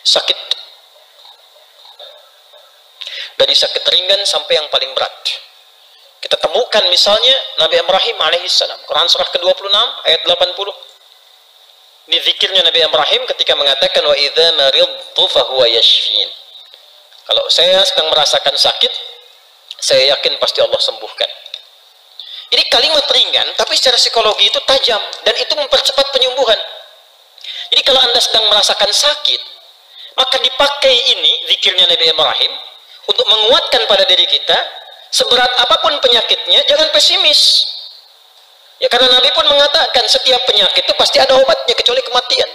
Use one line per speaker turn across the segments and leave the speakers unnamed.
sakit. Dari sakit ringan sampai yang paling berat. Kita temukan misalnya Nabi Ibrahim alaihissalam, Quran surah ke-26 ayat 80. Ini zikirnya Nabi Ibrahim ketika mengatakan wa idza maridtu fahuwa yashfin. Kalau saya sedang merasakan sakit, saya yakin pasti Allah sembuhkan. Ini kalimat ringan, tapi secara psikologi itu tajam dan itu mempercepat penyembuhan. Jadi kalau Anda sedang merasakan sakit, maka dipakai ini zikirnya Nabi Ibrahim untuk menguatkan pada diri kita, seberat apapun penyakitnya, jangan pesimis. Ya, karena Nabi pun mengatakan setiap penyakit itu pasti ada obatnya kecuali kematian.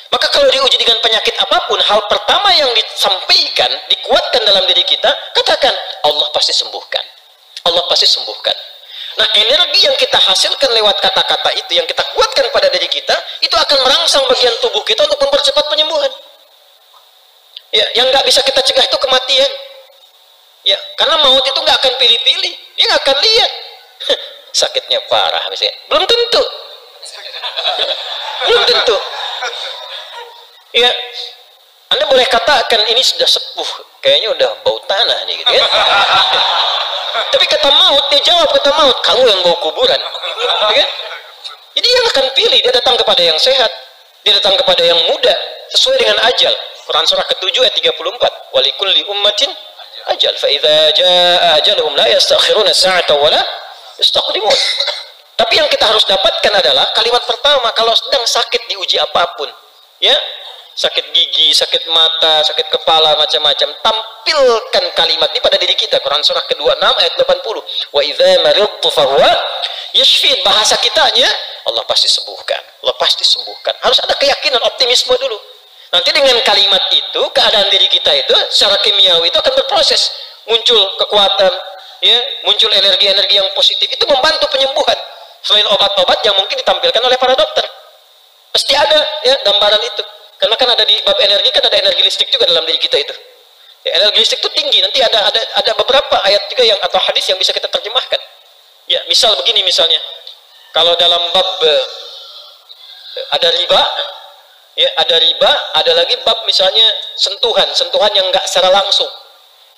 Maka kalau diuji dengan penyakit apapun, hal pertama yang disampaikan, dikuatkan dalam diri kita, katakan Allah pasti sembuhkan. Allah pasti sembuhkan. Nah, energi yang kita hasilkan lewat kata-kata itu, yang kita kuatkan pada diri kita, itu akan merangsang bagian tubuh kita untuk mempercepat penyembuhan. Ya, yang nggak bisa kita cegah itu kematian. Ya, karena maut itu nggak akan pilih-pilih, dia nggak akan lihat sakitnya parah misalnya, belum tentu, belum tentu. Ya, Anda boleh katakan ini sudah sepuh, kayaknya udah bau tanah nih, gitu ya. Tapi kata maut, dia jawab kata maut, kamu yang bau kuburan. Ya, jadi yang akan pilih, dia datang kepada yang sehat, dia datang kepada yang muda, sesuai dengan ajal. Quran surah ke-7 ayat 34. Walikulli ummatin ajal, fa idza jaa ajaluhum la yastakhiruna sa'atan wa la yastaqdimun. Tapi yang kita harus dapatkan adalah kalimat pertama, kalau sedang sakit diuji apapun, ya, sakit gigi, sakit mata, sakit kepala, macam-macam, tampilkan kalimat ini pada diri kita. Quran surah ke-26 ayat 80. Wa idza maridtu fahuwa yashfin. Bahasa kitanya, Allah pasti sembuhkan. Allah pasti sembuhkan. Harus ada keyakinan, optimisme dulu. Nanti dengan kalimat itu, keadaan diri kita itu secara kimiawi itu akan berproses, muncul kekuatan, ya, muncul energi-energi yang positif, itu membantu penyembuhan. Selain obat-obat yang mungkin ditampilkan oleh para dokter, pasti ada, ya, gambaran itu. Karena kan ada di bab energi, kan ada energi listrik juga dalam diri kita itu. Ya, energi listrik itu tinggi. Nanti ada beberapa ayat juga yang atau hadis yang bisa kita terjemahkan. Ya, misal begini misalnya, kalau dalam bab ada riba. Ya, ada riba, ada lagi bab misalnya sentuhan yang enggak secara langsung.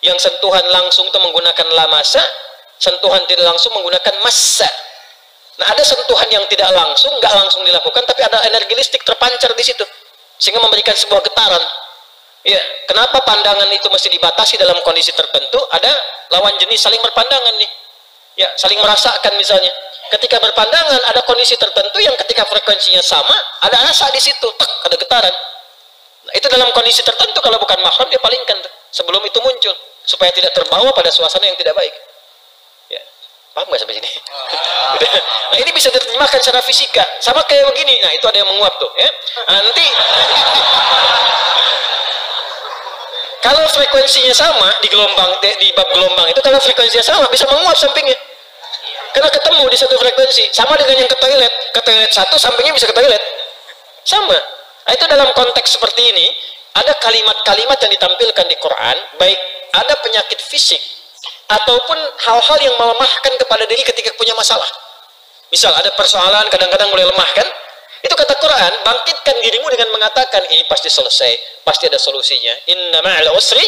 Yang sentuhan langsung itu menggunakan lamasa, sentuhan tidak langsung menggunakan massa. Nah, ada sentuhan yang tidak langsung, enggak langsung dilakukan, tapi ada energi listrik terpancar di situ, sehingga memberikan sebuah getaran. Ya, kenapa pandangan itu mesti dibatasi dalam kondisi tertentu? Ada lawan jenis saling berpandangan nih. Ya, saling merasakan misalnya. Ketika berpandangan ada kondisi tertentu yang ketika frekuensinya sama, ada rasa di situ, tek, ada getaran. Nah, itu dalam kondisi tertentu, kalau bukan mahram dia palingkan tuh, sebelum itu muncul, supaya tidak terbawa pada suasana yang tidak baik. Ya, paham nggak sampai sini? Nah, ini bisa diterjemahkan secara fisika, sama kayak begini. Nah, itu ada yang menguap tuh, ya. Nanti kalau frekuensinya sama di gelombang, di bab gelombang itu, kalau frekuensinya sama bisa menguap sampingnya. Karena ketemu di satu frekuensi, sama dengan yang ke toilet satu, sampingnya bisa ke toilet, sama. Nah, itu dalam konteks seperti ini, ada kalimat-kalimat yang ditampilkan di Quran, baik ada penyakit fisik, ataupun hal-hal yang melemahkan kepada diri ketika punya masalah. Misal ada persoalan, kadang-kadang mulai lemah kan, itu kata Quran, bangkitkan dirimu dengan mengatakan, ini pasti selesai, pasti ada solusinya. Inna ma'al usri,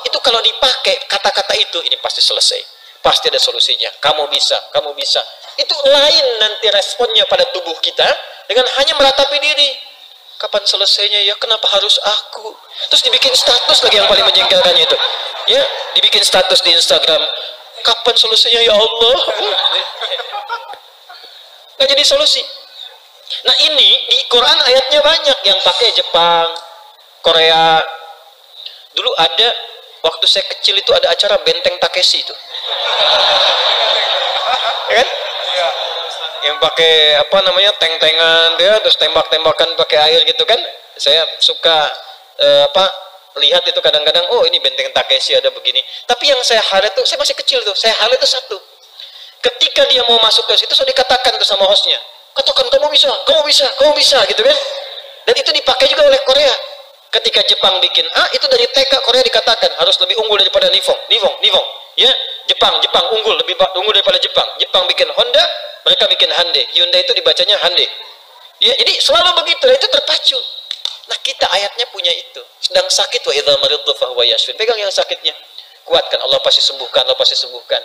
itu kalau dipakai kata-kata itu, ini pasti selesai, pasti ada solusinya, kamu bisa, kamu bisa. Itu lain nanti responnya pada tubuh kita dengan hanya meratapi diri. Kapan selesainya ya, kenapa harus aku? Terus dibikin status lagi yang paling menjengkelkannya itu, ya, dibikin status di Instagram, kapan selesainya ya Allah? Nggak jadi solusi. Nah, ini di Quran ayatnya banyak yang pakai Jepang, Korea. Dulu ada, waktu saya kecil itu ada acara Benteng Takeshi itu, ya kan? Yang pakai apa namanya, tank-tankan dia, terus tembak-tembakan pakai air gitu kan. Saya suka lihat itu kadang-kadang, oh ini Benteng Takeshi ada begini. Tapi yang saya highlight tuh, saya masih kecil tuh, saya highlight itu satu. Ketika dia mau masuk ke situ, sudah dikatakan tuh sama hostnya, katakan kamu bisa, kamu bisa, kamu bisa, gitu kan. Dan itu dipakai juga oleh Korea. Ketika Jepang bikin A, itu dari TK Korea dikatakan harus lebih unggul daripada Nihon. Ya, Jepang unggul, lebih unggul daripada Jepang. Jepang bikin Honda, mereka bikin Hyundai. Hyundai itu dibacanya Hyundai. Ya, jadi selalu begitu, itu terpacu. Nah kita ayatnya punya itu. Sedang sakit wa idza maridtu fahuwa yashfin. Pegang yang sakitnya. Kuatkan, Allah pasti sembuhkan, Allah pasti sembuhkan.